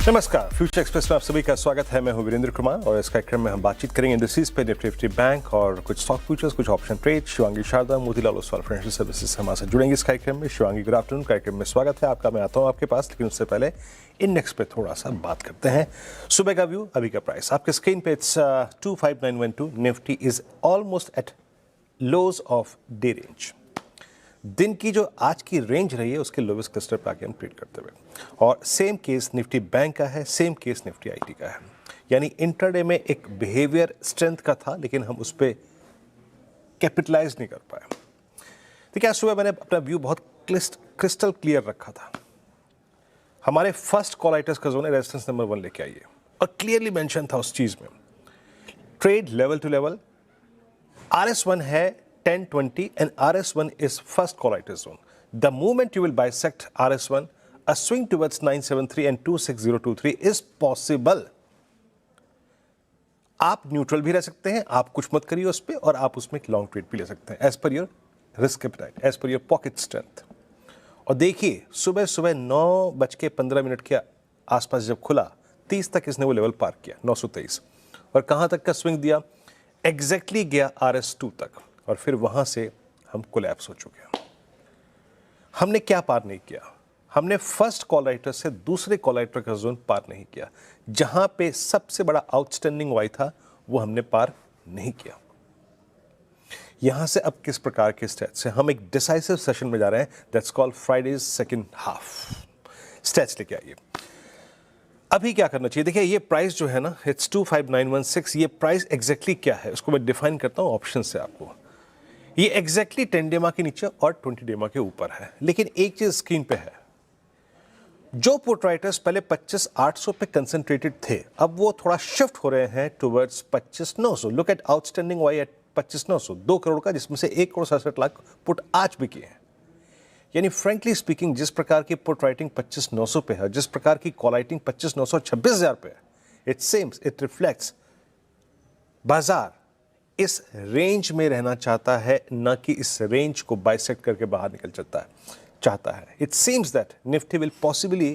नमस्कार, future express में आप सभी का स्वागत है। मैं हूं वीरेंद्र कुमार और इस कार्यक्रम में हम बातचीत करेंगे इंडस्ट्रीज पे, निफ्टी बैंक और कुछ स्टॉक फ्यूचर्स, कुछ option trade. Shivangi Sharda, Motilal Oswal financial services से हमारे साथ जुड़ेंगे इस कार्यक्रम में। Shivangi, good afternoon. कार्यक्रम में स्वागत है आपका। मैं आता हूं आपके पास, लेकिन उससे पहले इंडेक्स पे थोड़ा सा बात करते हैं। सुबह का व्यू, अभी का प्राइस आपके स्क्रीन पे, it's 25912। Nifty is almost at lows of day range. दिन की जो आज की रेंज रही है उसके लोवेस्ट क्लस्टर पे आके हम ट्रेड करते हुए, और सेम केस निफ्टी बैंक का है, सेम केस निफ्टी आईटी का है। यानी इंट्राडे में एक बिहेवियर स्ट्रेंथ का था, लेकिन हम उस पर कैपिटलाइज नहीं कर पाए। देखिए, आज सुबह मैंने अपना व्यू बहुत क्रिस्टल क्लियर रखा था। हमारे फर्स्ट कॉल आइटर्स का जोन है रेजिस्टेंस नंबर 1 लेके आइए, और क्लियरली मेंशन था उस चीज में, trade level two level. RS1 है 1020 and RS1 is first call item zone. The moment you will bisect RS1, a swing towards 973 and 26023 is possible. आप न्यूट्रल भी रह सकते हैं, आप कुछ मत करिए उस पर, और आप उसमें एक लॉन्ग ट्रेड भी ले सकते हैं as per your risk appetite, as per your pocket strength. और देखिए, सुबह सुबह 9:15 के आसपास जब खुला, 30 तक इसने वो लेवल पार किया, 923, और कहां तक का स्विंग दिया, एग्जैक्टली गया RS2 तक, और फिर वहां से हम कोलैप्स हो चुके हैं। हमने क्या पार नहीं किया? हमने फर्स्ट कॉल राइटर से दूसरे कॉल राइटर का जोन पार नहीं किया। जहां पे सबसे बड़ा आउटस्टैंडिंग वाई था, वो हमने पार नहीं किया। यहां से अब किस प्रकार के स्टेट्स से हम एक डिसाइसिव सेशन में जा रहे हैं, that's called Fridays second half. States लेके आइए। अभी क्या करना चाहिए? देखिए, ये प्राइस जो है ना, इट्स 25916। ये प्राइस एग्जैक्टली क्या है उसको मैं डिफाइन करता हूं ऑप्शन से आपको। ये एग्जैक्टली 10 डेमा के नीचे और 20 डेमा के ऊपर है, लेकिन एक चीज स्क्रीन पे है, जो पुट राइटर्स पहले 25,800 पे कंसंट्रेटेड थे, अब वो थोड़ा शिफ्ट हो रहे हैं towards 25,900। Look at outstanding why at 25,900, 2 crore का, जिसमें से 1,67,00,000 पुट आज भी किए हैं। यानी फ्रेंकली स्पीकिंग, जिस प्रकार की पुट राइटिंग 25,900 पे है, जिस प्रकार की कॉल राइटिंग 25,900 26,000 पे है, इट सेम्स, इट रिफ्लेक्ट्स बाजार इस रेंज में रहना चाहता है, न कि इस रेंज को बाइसेक्ट करके बाहर निकल चाहता है। It seems that Nifty will possibly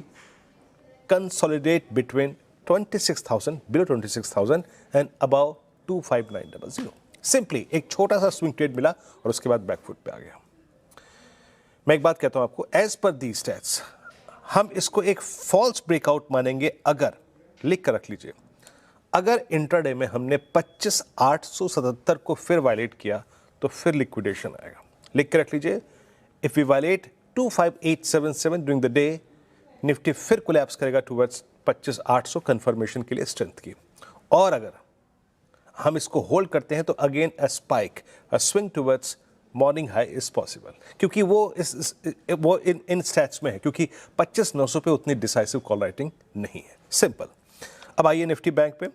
consolidate between 26,000, below 26,000 and above 25900। Simply एक छोटा सा स्विंग ट्रेड मिला और उसके बाद बैकफुट पे आ गया। मैं एक बात कहता हूं आपको, एज पर दी स्टैट्स हम इसको एक फॉल्स ब्रेकआउट मानेंगे। अगर, लिख कर रख लीजिए, अगर इंट्राडे में हमने 25,877 को फिर वायलेट किया तो फिर लिक्विडेशन आएगा। लिख के रख लीजिए, if we violate 25877 during the day, Nifty फिर कोलैप्स करेगा टुवर्ड्स 25,800 कंफर्मेशन के लिए स्ट्रेंथ की। और अगर हम इसको होल्ड करते हैं तो again a spike, a swing towards morning high is possible, क्योंकि वो इन स्टैट्स में है, क्योंकि 25,900 पे उतनी डिसाइसिव कॉल राइटिंग नहीं है। सिंपल। अब आइए निफ्टी बैंक पे।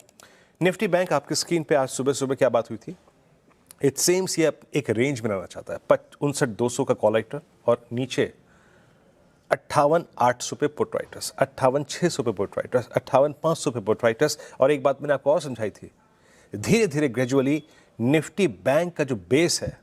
निफ्टी बैंक आपकी स्क्रीन पे आज सुबह सुबह क्या बात हुई थी? इट सेम्स ये एक रेंज बनाना चाहता है, 59,200 का कॉल राइटर, और नीचे 58,800 पे पुट राइटर्स, 58,600 पे पुट राइटर्स, 58,500 पे पुट राइटर्स। और एक बात मैंने आपको और समझाई थी, धीरे धीरे ग्रेजुअली निफ्टी बैंक का जो बेस है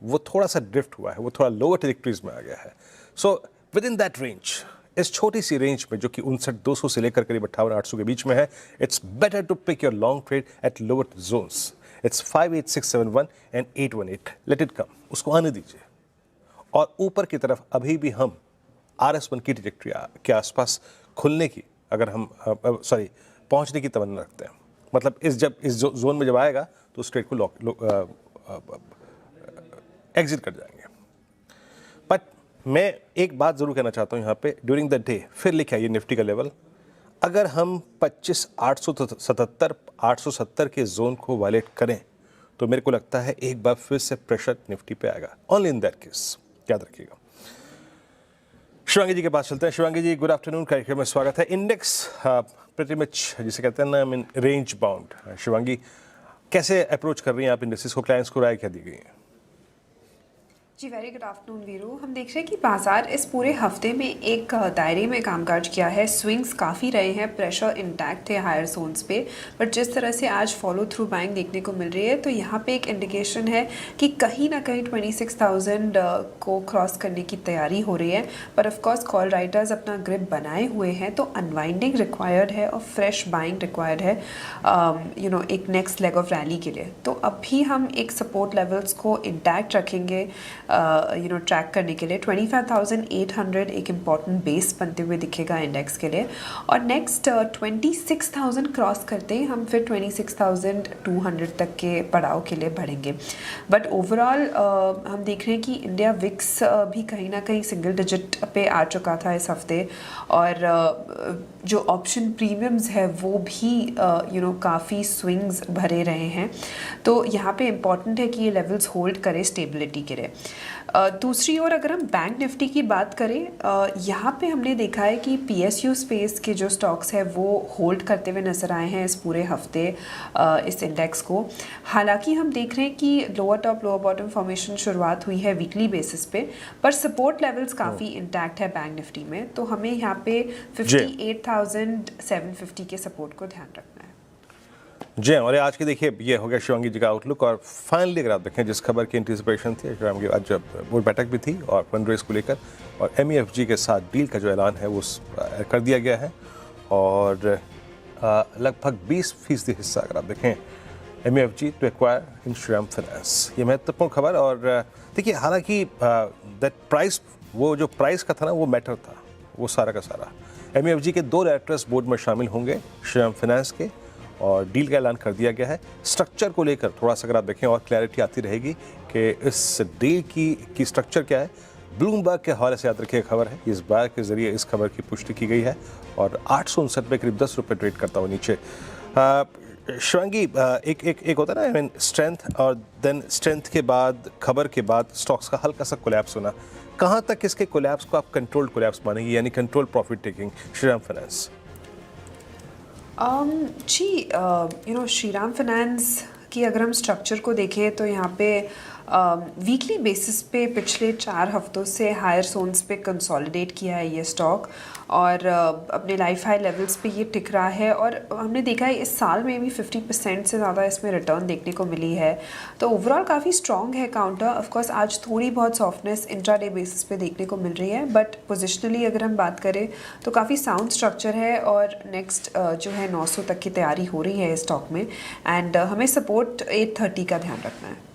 वो थोड़ा सा ड्रिफ्ट हुआ है, वो थोड़ा लोअर ट्रैजेक्टरीज में आ गया है। So with in that range, इस छोटी सी रेंज में जो कि 59,200 से लेकर करीब 58,800 के बीच में है, it's better to pick your long trade at lower zones. It's 58,671 and 818। Let it come, उसको आने दीजिए। और ऊपर की तरफ अभी भी हम RS1 की ट्रैजेक्टरी के आसपास खुलने की, अगर हम पहुंचने की तमन्ना रखते हैं। मतलब इस जोन में जब आएगा तो उस ट्रेड को एग्जिट कर जाएंगे। बट मैं एक बात जरूर कहना चाहता हूं यहां पे, ड्यूरिंग द डे फिर लिखे आइए निफ्टी का लेवल। अगर हम 25,877 870 के जोन को वायलेट करें तो मेरे को लगता है एक बार फिर से प्रेशर निफ्टी पे आएगा। ओनली इन दैट केस, याद रखिएगा। शिवांगी जी के पास चलते हैं। शिवांगी जी, गुड आफ्टरनून। कार्यक्रम में स्वागत है। इंडेक्स प्रीटी मच जिसे कहते हैं ना, I mean range bound. Shivangi, कैसे अप्रोच कर रही हैं आप इंडस्ट्रीज को? क्लाइंट्स को राय क्या दी गई है? जी वेरी गुड आफ्टरनून वीरू। हम देख रहे हैं कि बाजार इस पूरे हफ्ते में एक दायरे में कामकाज किया है। स्विंग्स काफ़ी रहे हैं, प्रेशर इंटैक्ट है हायर जोन्स पे, बट जिस तरह से आज फॉलो थ्रू बाइंग देखने को मिल रही है तो यहाँ पे एक इंडिकेशन है कि कहीं ना कहीं 26,000 को क्रॉस करने की तैयारी हो रही है। पर ऑफ कोर्स कॉल राइटर्स अपना ग्रिप बनाए हुए हैं, तो अनवाइंडिंग रिक्वायर्ड है और फ्रेश बाइंग रिक्वायर्ड है एक नेक्स्ट लेग ऑफ रैली के लिए। तो अभी हम एक सपोर्ट लेवल्स को इंटैक्ट रखेंगे ट्रैक करने के लिए। 25,800 एक इम्पॉर्टेंट बेस बनते हुए दिखेगा इंडेक्स के लिए, और नेक्स्ट 26,000 क्रॉस करते ही हम फिर 26,200 तक के पड़ाव के लिए बढ़ेंगे। बट ओवरऑल हम देख रहे हैं कि इंडिया विक्स भी कहीं ना कहीं सिंगल डिजिट पे आ चुका था इस हफ्ते, और जो ऑप्शन प्रीमियम्स है वो भी काफ़ी स्विंग्स भरे रहे हैं। तो यहाँ पे इम्पॉर्टेंट है कि ये लेवल्स होल्ड करें स्टेबिलिटी के लिए। दूसरी ओर अगर हम बैंक निफ्टी की बात करें, यहाँ पे हमने देखा है कि PSU स्पेस के जो स्टॉक्स है वो होल्ड करते हुए नजर आए हैं इस पूरे हफ्ते इस इंडेक्स को। हालांकि हम देख रहे हैं कि lower top lower bottom formation शुरुआत हुई है वीकली बेसिस पे, पर सपोर्ट लेवल्स काफ़ी इंटैक्ट है बैंक निफ्टी में। तो हमें यहाँ पे 58,750 के सपोर्ट को ध्यान रखना है। जी, और आज की देखिए ये हो गया शिवांगी जी का आउटलुक। और फाइनली अगर आप देखें जिस खबर की एंटिसिपेशन थी, शिवांगी आज बोर्ड बैठक भी थी और फंड रेज को लेकर, और MEFG के साथ डील का जो ऐलान है वो कर दिया गया है, और लगभग 20% हिस्सा अगर आप देखें MEFG to acquire in Shriram finance, ये महत्वपूर्ण खबर। और देखिए हालांकि दैट प्राइस, वो जो प्राइस का था ना वो मैटर था, वो सारा का सारा। MEFG के 2 डायरेक्टर्स बोर्ड में शामिल होंगे श्रीराम फाइनेंस के, और डील का ऐलान कर दिया गया है। स्ट्रक्चर को लेकर थोड़ा सा अगर आप देखें और क्लैरिटी आती रहेगी कि इस डील की स्ट्रक्चर क्या है। ब्लूमबर्ग के हवाले से याद रखिए खबर है, इस बार के जरिए इस खबर की पुष्टि की गई है, और 859 पे करीब 10 रुपये ट्रेड करता हुआ नीचे। शिवांगी, एक होता है ना, आई मीन स्ट्रेंथ, और देन स्ट्रेंथ के बाद खबर के बाद स्टॉक्स का हल्का सा कोलैप्स होना। कहाँ तक इसके कोलैप्स को आप कंट्रोल्ड कोलैप्स मानेंगे, यानी control profit taking Shriram finance? Shriram finance की अगर हम स्ट्रक्चर को देखें तो यहाँ पे वीकली बेसिस पे पिछले 4 हफ्तों से हायर जोन्स पे कंसोलिडेट किया है ये स्टॉक, और अपने लाइफ हाई लेवल्स पे ये टिक रहा है। और हमने देखा है इस साल में भी 50% से ज़्यादा इसमें रिटर्न देखने को मिली है। तो ओवरऑल काफ़ी स्ट्रॉन्ग है काउंटर। ऑफकोर्स आज थोड़ी बहुत सॉफ्टनेस इंट्राडे बेसिस पे देखने को मिल रही है, बट पोजिशनली अगर हम बात करें तो काफ़ी साउंड स्ट्रक्चर है, और नेक्स्ट जो है 900 तक की तैयारी हो रही है इस स्टॉक में, एंड हमें सपोर्ट 830 का ध्यान रखना है।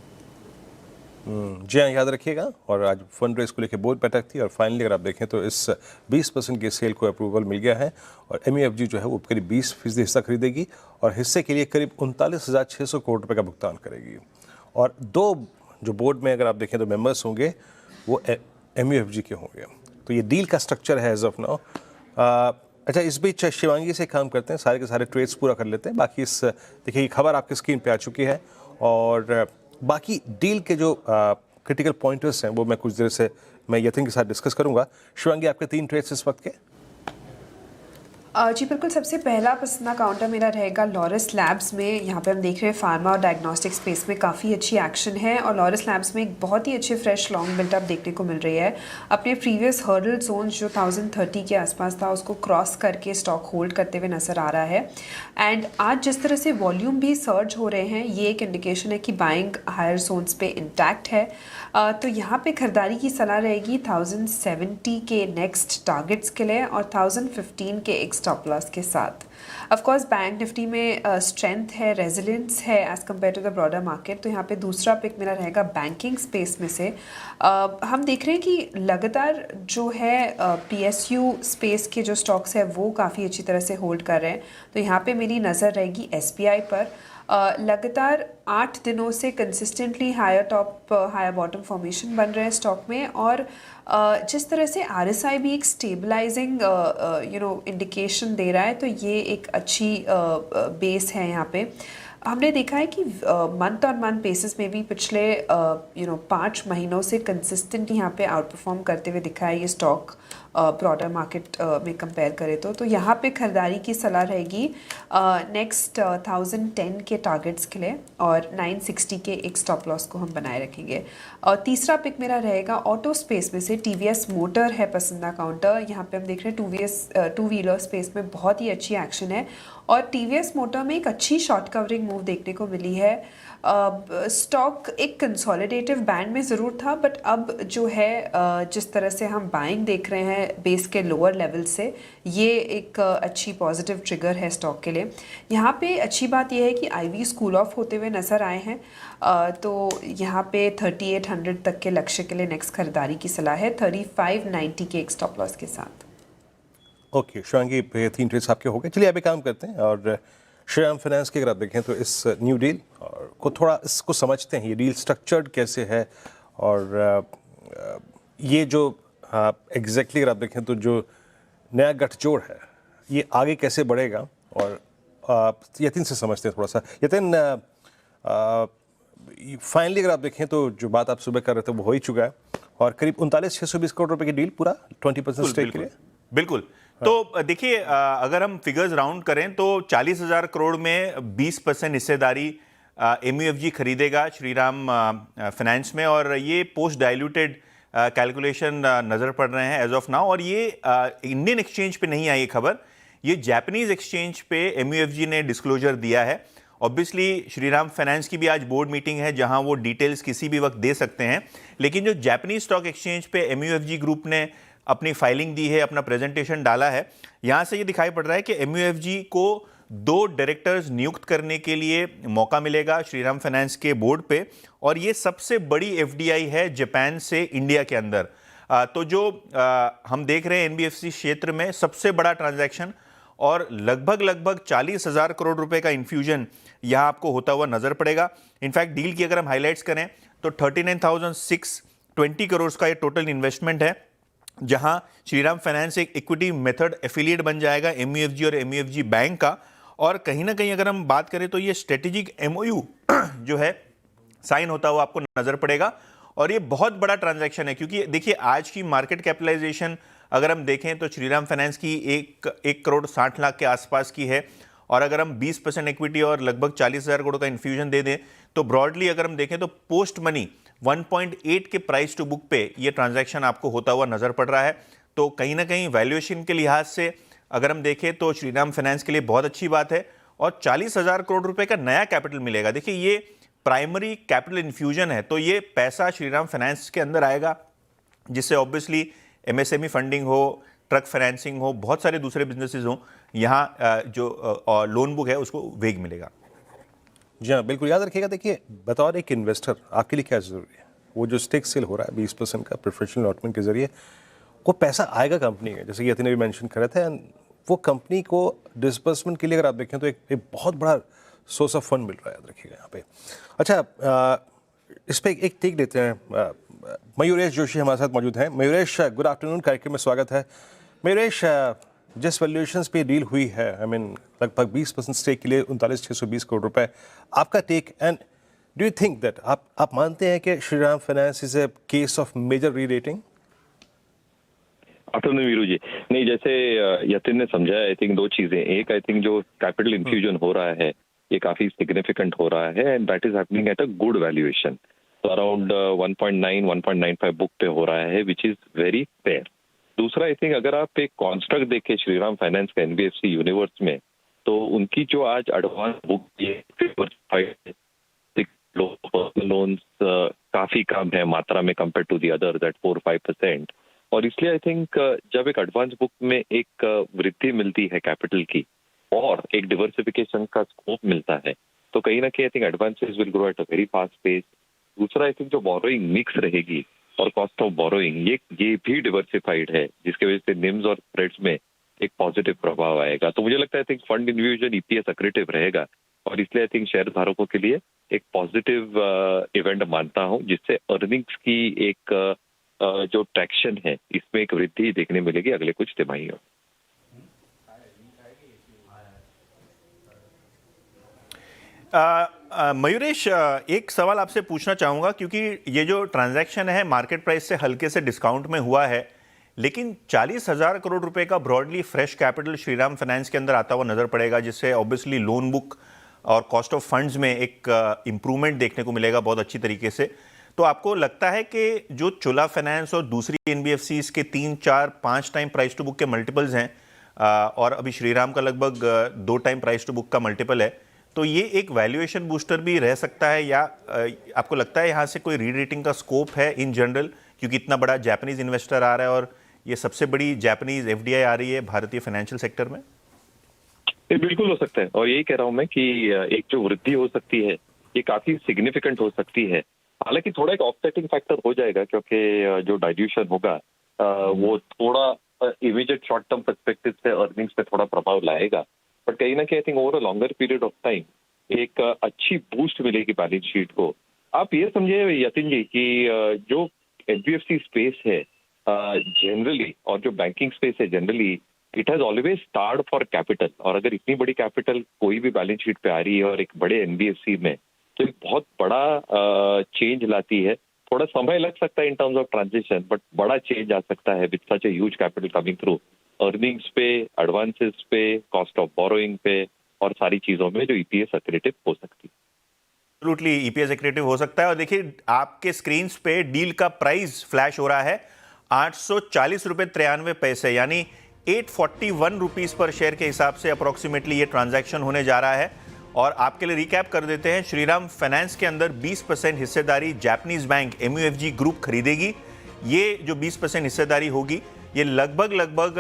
जी हाँ, याद रखिएगा। और आज फंड रेज को लेकर बोर्ड बैठक थी, और फाइनली अगर आप देखें तो इस 20% के सेल को अप्रूवल मिल गया है, और MEFG जो है वो करीब 20% हिस्सा खरीदेगी, और हिस्से के लिए करीब 39,600 करोड़ रुपए का भुगतान करेगी। और 2 जो बोर्ड में अगर आप देखें तो मेंबर्स होंगे वो MEFG के होंगे। तो ये डील का स्ट्रक्चर है एज ऑफ नाउ। अच्छा, इस बीच शिवांगी से काम करते हैं, सारे के सारे ट्रेड्स पूरा कर लेते हैं। बाकी इस देखिए ये खबर आपकी स्क्रीन पे आ चुकी है, और बाकी डील के जो क्रिटिकल पॉइंटर्स हैं वो मैं कुछ देर से यतिन के साथ डिस्कस करूंगा। शिवांगी, आपके 3 ट्रेड्स इस वक्त के? जी बिल्कुल, सबसे पहला पसंदीदा काउंटर मेरा रहेगा लॉरस लैब्स में। यहाँ पे हम देख रहे हैं फार्मा और डायग्नोस्टिक स्पेस में काफ़ी अच्छी एक्शन है, और लॉरस लैब्स में एक बहुत ही अच्छी फ्रेश लॉन्ग बिल्टअप देखने को मिल रही है। अपने प्रीवियस हर्डल जोन जो 1030 के आसपास था उसको क्रॉस करके स्टॉक होल्ड करते हुए नजर आ रहा है। एंड आज जिस तरह से वॉल्यूम भी सर्ज हो रहे हैं, ये एक इंडिकेशन है कि बाइंग हायर जोन्स पे इंटैक्ट है। तो यहाँ पे खरीदारी की सलाह रहेगी 1070 के नेक्स्ट टारगेट्स के लिए, और 1015 के एक स्टॉप लॉस के साथ। ऑफ कोर्स बैंक निफ्टी में स्ट्रेंथ है, रेजिलियंस है as compare to the broader market. तो यहाँ पे दूसरा पिक मेरा रहेगा बैंकिंग स्पेस में से। हम देख रहे हैं कि लगातार जो है PSU स्पेस के जो स्टॉक्स है वो काफ़ी अच्छी तरह से होल्ड कर रहे हैं। तो यहाँ पे मेरी नज़र रहेगी SBI पर। लगातार 8 दिनों से consistently higher top higher bottom formation बन रहे हैं स्टॉक में, और जिस तरह से RSI भी एक स्टेबलाइजिंग इंडिकेशन दे रहा है, तो ये एक अच्छी बेस है यहाँ पे। हमने देखा है कि मंथ ऑन मंथ बेसिस में भी पिछले 5 महीनों से कंसिस्टेंट यहाँ पे आउट परफॉर्म करते हुए दिखा है ये स्टॉक, ब्रॉडर मार्केट में कंपेयर करें तो यहाँ पे खरीदारी की सलाह रहेगी नेक्स्ट 1010 के टारगेट्स के लिए, और 960 के एक स्टॉप लॉस को हम बनाए रखेंगे। और तीसरा पिक मेरा रहेगा ऑटो स्पेस में से टीवीएस मोटर है पसंदा काउंटर। यहाँ पे हम देख रहे हैं टू व्हीलर स्पेस में बहुत ही अच्छी एक्शन है, और टीवीएस मोटर में एक अच्छी शॉर्ट कवरिंग मूव देखने को मिली है। स्टॉक एक कंसोलिडेटिव बैंड में ज़रूर था, बट अब जो है जिस तरह से हम बाइंग देख रहे हैं बेस के लोअर लेवल से, ये एक अच्छी पॉजिटिव ट्रिगर है स्टॉक के लिए। यहाँ पे अच्छी बात यह है कि आईवी स्कूल ऑफ होते हुए नज़र आए हैं, तो यहाँ पे 3800 तक के लक्ष्य के लिए नेक्स्ट खरीदारी की सलाह है, 3590 के एक स्टॉप लॉस के साथ। ओके शिवांगी, 3 ट्रेड्स आपके हो गए। चलिए अभी काम करते हैं और श्रीराम फाइनेंस की अगर आप देखें तो इस न्यू डील और को थोड़ा इसको समझते हैं, ये डील स्ट्रक्चर्ड कैसे है, और ये जो एग्जैक्टली अगर आप देखें तो जो नया गठजोड़ है ये आगे कैसे बढ़ेगा, और यतिन से समझते हैं थोड़ा सा। यतिन, फाइनली अगर आप देखें तो जो बात आप सुबह कर रहे थे वो हो ही चुका है, और करीब 39,620 करोड़ रुपए की डील, पूरा 20% स्टेक के लिए। बिल्कुल। तो देखिए, अगर हम फिगर्स राउंड करें तो 40,000 करोड़ में 20% हिस्सेदारी MUFG खरीदेगा श्रीराम फाइनेंस में, और ये पोस्ट डाइल्यूटेड कैलकुलेशन नज़र पड़ रहे हैं एज ऑफ नाउ। और ये इंडियन एक्सचेंज पे नहीं आई खबर, ये जापानीज एक्सचेंज पे MUFG ने डिस्क्लोजर दिया है। ऑब्वियसली श्रीराम फाइनेंस की भी आज बोर्ड मीटिंग है जहां वो डिटेल्स किसी भी वक्त दे सकते हैं, लेकिन जो जापानीज स्टॉक एक्सचेंज पे MUFG ग्रुप ने अपनी फाइलिंग दी है, अपना प्रेजेंटेशन डाला है, यहां से ये दिखाई पड़ रहा है कि MUFG को 2 डायरेक्टर्स नियुक्त करने के लिए मौका मिलेगा श्रीराम फाइनेंस के बोर्ड पे, और ये सबसे बड़ी FDI है जापान से इंडिया के अंदर। तो जो हम देख रहे हैं NBFC क्षेत्र में सबसे बड़ा ट्रांजैक्शन, और लगभग 40,000 करोड़ रुपए का इन्फ्यूजन यहां आपको होता हुआ नजर पड़ेगा। इनफैक्ट डील की अगर हम हाईलाइट्स करें तो 39,620 करोड़ का ये टोटल इन्वेस्टमेंट है, जहां श्रीराम फाइनेंस एक इक्विटी मेथड एफिलिएट बन जाएगा MUFG और MUFG बैंक का। और कहीं ना कहीं अगर हम बात करें तो ये स्ट्रेटेजिक MOU जो है साइन होता हुआ आपको नजर पड़ेगा, और ये बहुत बड़ा ट्रांजैक्शन है, क्योंकि देखिए आज की मार्केट कैपिटलाइजेशन अगर हम देखें तो श्रीराम फाइनेंस की 1 करोड़ 60 लाख के आसपास की है, और अगर हम 20% इक्विटी और लगभग 40,000 करोड़ का इन्फ्यूजन दे दें तो ब्रॉडली अगर हम देखें तो पोस्ट मनी 1.8 के प्राइस टू बुक पे ये ट्रांजैक्शन आपको होता हुआ नजर पड़ रहा है। तो कहीं ना कहीं वैल्यूएशन के लिहाज से अगर हम देखें तो श्रीराम फाइनेंस के लिए बहुत अच्छी बात है, और 40,000 करोड़ रुपए का नया कैपिटल मिलेगा। देखिए ये प्राइमरी कैपिटल इन्फ्यूजन है, तो ये पैसा श्रीराम फाइनेंस के अंदर आएगा, जिससे ऑब्वियसली MSME फंडिंग हो, ट्रक फाइनेंसिंग हो, बहुत सारे दूसरे बिजनेसेस हो, यहाँ जो लोन बुक है उसको वेग मिलेगा। जी हाँ, बिल्कुल याद रखिएगा। देखिए बतौर एक इन्वेस्टर आपके लिए क्या ज़रूरी है, वो जो स्टेक सेल हो रहा है 20% का प्रेफरेंशियल अलॉटमेंट के जरिए, वो पैसा आएगा कंपनी में, जैसे कि यतिन ने भी मेंशन कर रहे थे, वो कंपनी को डिस्बर्समेंट के लिए अगर आप देखें तो एक बहुत बड़ा सोर्स ऑफ फंड मिल रहा है, याद रखिएगा यहाँ पे। अच्छा, इस पर एक टेक देते हैं। मयूरेश जोशी हमारे साथ मौजूद हैं। मयूरेश, गुड आफ्टरनून, कार्यक्रम में स्वागत है। मयूरेश, जिस वैल्यूएशंस पे डील हुई है, आई मीन लगभग 20% स्टेक के लिए 39,620 करोड़ रुपए, आपका take, and do you think that आप मानते हैं कि Shriram finance is a case of major re rating? Afternoon Viru ji. नहीं, जैसे यतिन ने समझाया, आई थिंक 2 चीजें। एक, आई थिंक जो कैपिटल इन्फ्यूजन हो रहा है ये काफी सिग्निफिकेंट हो रहा है, and that is happening at a good valuation. तो अराउंड 1.9-1.95 बुक पे हो रहा है, विच इज वेरी फेयर। दूसरा, आई थिंक अगर आप एक कॉन्स्ट्रक्ट देखें श्रीराम फाइनेंस का NBFC यूनिवर्स में, तो उनकी जो आज एडवांस बुक लोन्स काफी कम है मात्रा में compare to the other, that 4-5%। और इसलिए आई थिंक जब एक एडवांस बुक में एक वृद्धि मिलती है कैपिटल की और एक डिवर्सिफिकेशन का स्कोप मिलता है, तो कहीं ना कहीं I think advances will grow at a very fast pace. दूसरा, आई थिंक जो बोरोइंग मिक्स रहेगी और कॉस्ट ऑफ बोरोइंग ये भी डिवर्सिफाइड है, जिसकी वजह से निम्स और स्प्रेड्स में एक पॉजिटिव प्रभाव आएगा। तो मुझे लगता है I think fund infusion EPS accretive रहेगा, और इसलिए आई थिंक शेयर धारकों के लिए एक पॉजिटिव इवेंट मानता हूं, जिससे अर्निंग्स की एक जो ट्रैक्शन है इसमें एक वृद्धि देखने मिलेगी अगले कुछ तिमाहियों। मयूरेश, एक सवाल आपसे पूछना चाहूंगा, क्योंकि ये जो ट्रांजैक्शन है मार्केट प्राइस से हल्के से डिस्काउंट में हुआ है, लेकिन 40,000 करोड़ रुपए का broadly fresh capital Shriram finance के अंदर आता हुआ नजर पड़ेगा, जिससे ऑब्वियसली लोन बुक और कॉस्ट ऑफ फंड्स में एक इंप्रूवमेंट देखने को मिलेगा बहुत अच्छी तरीके से। तो आपको लगता है कि जो चोला फाइनेंस और दूसरी एनबीएफसीज के 3, 4, 5 टाइम प्राइस टू बुक के मल्टीपल्स हैं और अभी श्रीराम का लगभग 2 टाइम प्राइस टू बुक का मल्टीपल है, तो ये एक वैल्यूएशन बूस्टर भी रह सकता है, या आपको लगता है यहाँ से कोई री-रेटिंग का स्कोप है इन जनरल, क्योंकि इतना बड़ा जापानीज इन्वेस्टर आ रहा है और ये सबसे बड़ी जापानीज एफडीआई आ रही है भारतीय फाइनेंशियल सेक्टर में? ये बिल्कुल हो सकता है, और यही कह रहा हूं मैं कि एक जो वृद्धि हो सकती है ये काफी सिग्निफिकेंट हो सकती है। हालांकि थोड़ा एक ऑफसेटिंग फैक्टर हो जाएगा, क्योंकि जो डाइल्यूशन होगा वो थोड़ा इमीडिएट शॉर्ट टर्म पर्सपेक्टिव से अर्निंग्स पे थोड़ा प्रभाव लाएगा, बट कहीं ना कहीं I think over a longer period of time एक अच्छी बूस्ट मिलेगी बैलेंस शीट को। आप ये समझिए यतिन जी कि जो एनबीएफसी स्पेस है जनरली, और जो बैंकिंग स्पेस है generally, it has always starved for capital, और अगर इतनी बड़ी कैपिटल कोई भी बैलेंस शीट पे आ रही है और एक बड़े एनबीएफसी में, तो एक बहुत बड़ा चेंज लाती है। थोड़ा समय लग सकता है in terms of transition, but बड़ा चेंज आ सकता है with such a huge capital coming through, earnings पे, एडवांसेस पे, कॉस्ट ऑफ बोरोइंग पे और सारी चीजों में जो ईपीएस एक्रेटिव हो सकती है। एब्सोल्युटली ईपीएस एक्रेटिव हो सकता है। और देखिए आपके स्क्रीन पे डील का प्राइस फ्लैश हो रहा है 840 रुपए 93 पैसे, यानी 841 रुपीज पर शेयर के हिसाब से अप्रोक्सीमेटली ये ट्रांजैक्शन होने जा रहा है। और आपके लिए रिकैप कर देते हैं, श्रीराम फाइनेंस के अंदर 20% हिस्सेदारी जापानीज बैंक एमयूएफजी ग्रुप खरीदेगी। ये जो 20% हिस्सेदारी होगी ये लगभग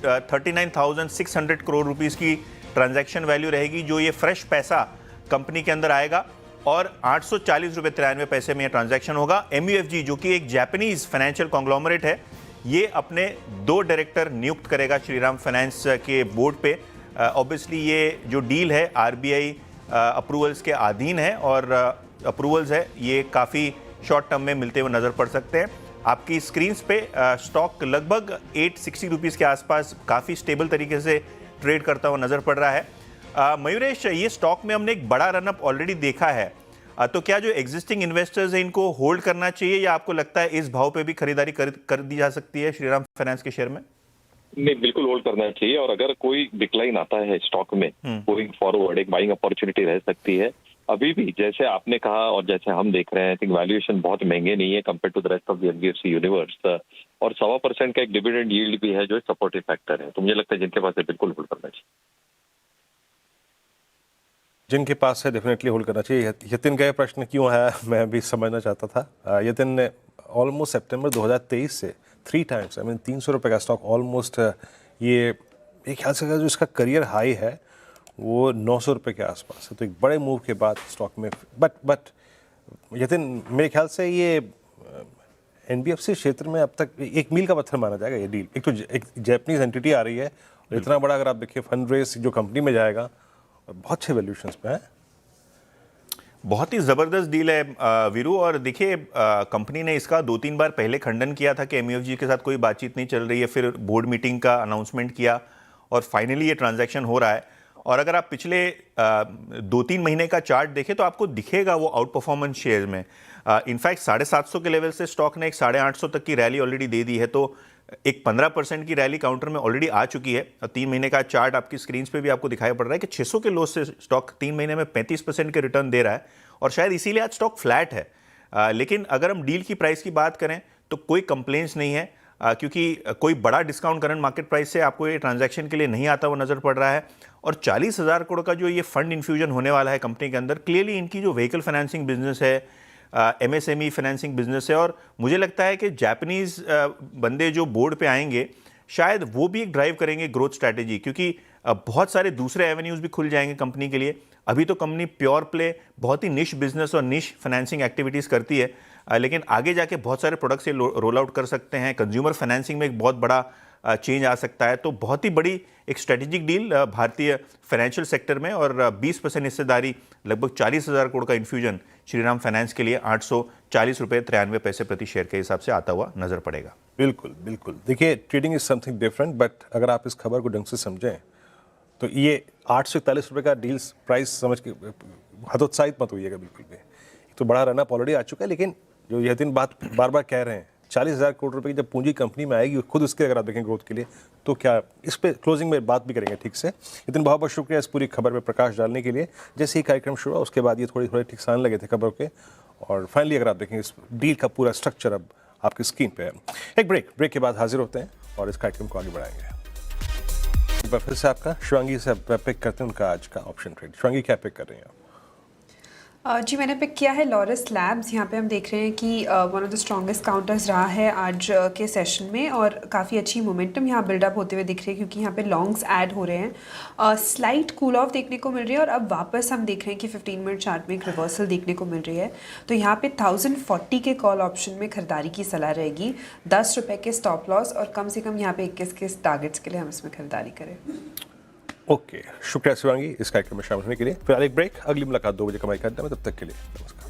39,600 करोड़ रुपीस की ट्रांजैक्शन वैल्यू रहेगी, जो ये फ्रेश पैसा कंपनी के अंदर आएगा और 840 रुपए 93 पैसे में यह ट्रांजैक्शन होगा। एमयूएफजी जो कि एक जापानीज फाइनेंशियल कॉन्ग्लोमरेट है, ये अपने 2 डायरेक्टर नियुक्त करेगा श्रीराम फाइनेंस के बोर्ड पे। ऑब्वियसली ये जो डील है आरबीआई अप्रूवल्स के अधीन है, और अप्रूवल्स है ये काफ़ी शॉर्ट टर्म में मिलते हुए नज़र पड़ सकते हैं। आपकी स्क्रीन्स पे स्टॉक लगभग 860 रुपीज़ के आसपास काफ़ी स्टेबल तरीके से ट्रेड करता हुआ नज़र पड़ रहा है। मयूरेश, ये स्टॉक में हमने एक बड़ा रनअप ऑलरेडी देखा है, तो क्या जो एग्जिस्टिंग इन्वेस्टर्स हैं इनको होल्ड करना चाहिए, या आपको लगता है इस भाव पे भी खरीदारी कर दी जा सकती है श्रीराम फाइनेंस के शेयर में? नहीं, बिल्कुल होल्ड करना चाहिए, और अगर कोई डिक्लाइन आता है स्टॉक में गोइंग फॉरवर्ड एक बाइंग अपॉर्चुनिटी रह सकती है। अभी भी जैसे आपने कहा और जैसे हम देख रहे हैं, आई थिंक वैल्यूएशन बहुत महंगे नहीं है compare to the rest of the NBFC universe, और 1.25% का एक डिविडेंड यील्ड भी है जो सपोर्टिव फैक्टर है। तो मुझे लगता है जिनके पास है बिल्कुल होल्ड करना चाहिए। जिनके पास है डेफिनेटली होल्ड करना चाहिए। यतिन का ये प्रश्न क्यों है मैं भी समझना चाहता था। यतिन ने ऑलमोस्ट सितंबर 2023 से 3 टाइम्स, आई मीन 300 रुपये का स्टॉक ऑलमोस्ट, ये एक ख्याल से जो इसका करियर हाई है वो 900 रुपये के आसपास है, तो एक बड़े मूव के बाद स्टॉक में। बट यतिन, मेरे ख्याल से ये एनबीएफसी क्षेत्र में अब तक एक मील का पत्थर माना जाएगा ये डील। एक तो एक जापानीज एंटिटी आ रही है, और इतना बड़ा अगर आप देखिए फंड रेस जो कंपनी में जाएगा, बहुत अच्छे वैल्यूएशंस पे है। बहुत ही ज़बरदस्त डील है वीरू। और देखिए कंपनी ने इसका 2-3 बार पहले खंडन किया था कि एमयूएफजी के साथ कोई बातचीत नहीं चल रही है, फिर बोर्ड मीटिंग का अनाउंसमेंट किया और फाइनली ये ट्रांजैक्शन हो रहा है। और अगर आप पिछले 2-3 महीने का चार्ट देखें तो आपको दिखेगा वो आउट परफॉर्मेंस शेयर में। इनफैक्ट 750 के लेवल से स्टॉक ने एक 850 तक की रैली ऑलरेडी दे दी है, तो एक 15% की रैली काउंटर में ऑलरेडी आ चुकी है। 3 महीने का चार्ट आपकी स्क्रीन पे भी आपको दिखाई पड़ रहा है कि 600 के लो से स्टॉक 3 महीने में 35% के रिटर्न दे रहा है, और शायद इसीलिए आज स्टॉक फ्लैट है। लेकिन अगर हम डील की प्राइस की बात करें तो कोई कंप्लेंट्स नहीं है, क्योंकि कोई बड़ा डिस्काउंट करंट मार्केट प्राइस से आपको ये ट्रांजैक्शन के लिए नहीं आता हुआ नजर पड़ रहा है। और 40,000 करोड़ का जो ये फंड इन्फ्यूजन होने वाला है कंपनी के अंदर, क्लियरली इनकी जो व्हीकल फाइनेंसिंग बिजनेस है, एमएसएमई फाइनेंसिंग बिजनेस है, और मुझे लगता है कि जापानीज बंदे जो बोर्ड पे आएंगे शायद वो भी एक ड्राइव करेंगे ग्रोथ स्ट्रैटेजी, क्योंकि बहुत सारे दूसरे एवेन्यूज भी खुल जाएंगे कंपनी के लिए। अभी तो कंपनी प्योर प्ले बहुत ही निश बिजनेस और निश फाइनेंसिंग एक्टिविटीज़ करती है, लेकिन आगे जाके बहुत सारे प्रोडक्ट्स ये रोल आउट कर सकते हैं। कंज्यूमर फाइनेंसिंग में एक बहुत बड़ा चेंज आ सकता है, तो बहुत ही बड़ी एक स्ट्रेटेजिक डील भारतीय फाइनेंशियल सेक्टर में। और 20% हिस्सेदारी, लगभग 40,000 करोड़ का इन्फ्यूजन श्रीराम फाइनेंस के लिए 840 रुपये 93 पैसे प्रति शेयर के हिसाब से आता हुआ नजर पड़ेगा। बिल्कुल बिल्कुल। देखिए, trading is something different, but अगर आप इस खबर को ढंग से समझें तो ये 841 रुपये का डील्स प्राइस समझ के हतोत्साहित मत होइएगा बिल्कुल भी। एक तो बड़ा रनअप ऑलरेडी आ चुका है, लेकिन जो यह दिन बात बार बार कह रहे हैं 40,000 करोड़ रुपए की जब पूंजी कंपनी में आएगी, खुद उसके अगर आप देखें ग्रोथ के लिए, तो क्या इस पे क्लोजिंग में बात भी करेंगे ठीक से। लेकिन बहुत बहुत शुक्रिया इस पूरी खबर पे प्रकाश डालने के लिए। जैसे ही कार्यक्रम शुरू हुआ उसके बाद ये थोड़े थोड़े ठिकाने लगे थे खबरों के, और फाइनली अगर आप देखें इस डील का पूरा स्ट्रक्चर अब आपकी स्क्रीन पे है। एक ब्रेक के बाद हाजिर होते हैं और इस कार्यक्रम को आगे बढ़ाएंगे। एक बार फिर से आपका शिवांगी से पिक करते हैं उनका आज का ऑप्शन ट्रेड। शिवांगी, क्या पिक कर रही हैं आप? जी मैंने पिक किया है लॉरस लैब्स। यहाँ पे हम देख रहे हैं कि one of the strongest counters रहा है आज के सेशन में, और काफ़ी अच्छी मोमेंटम यहाँ बिल्डअप होते हुए दिख रही है क्योंकि यहाँ पे लॉन्ग्स ऐड हो रहे हैं। स्लाइट कूल ऑफ देखने को मिल रही है और अब वापस हम देख रहे हैं कि 15 मिनट चार्ट में एक रिवर्सल देखने को मिल रही है। तो यहाँ पे 1040 के कॉल ऑप्शन में खरीदारी की सलाह रहेगी। 10 रुपये के स्टॉप लॉस और कम से कम यहाँ पे 21 के टारगेट्स के लिए हम इसमें खरीदारी करें। ओके, शुक्रिया शिवांगी इस कार्यक्रम में शामिल होने के लिए। फिलहाल एक ब्रेक, अगली मुलाकात 2 बजे कमाई करते हैं। तब तक के लिए नमस्कार।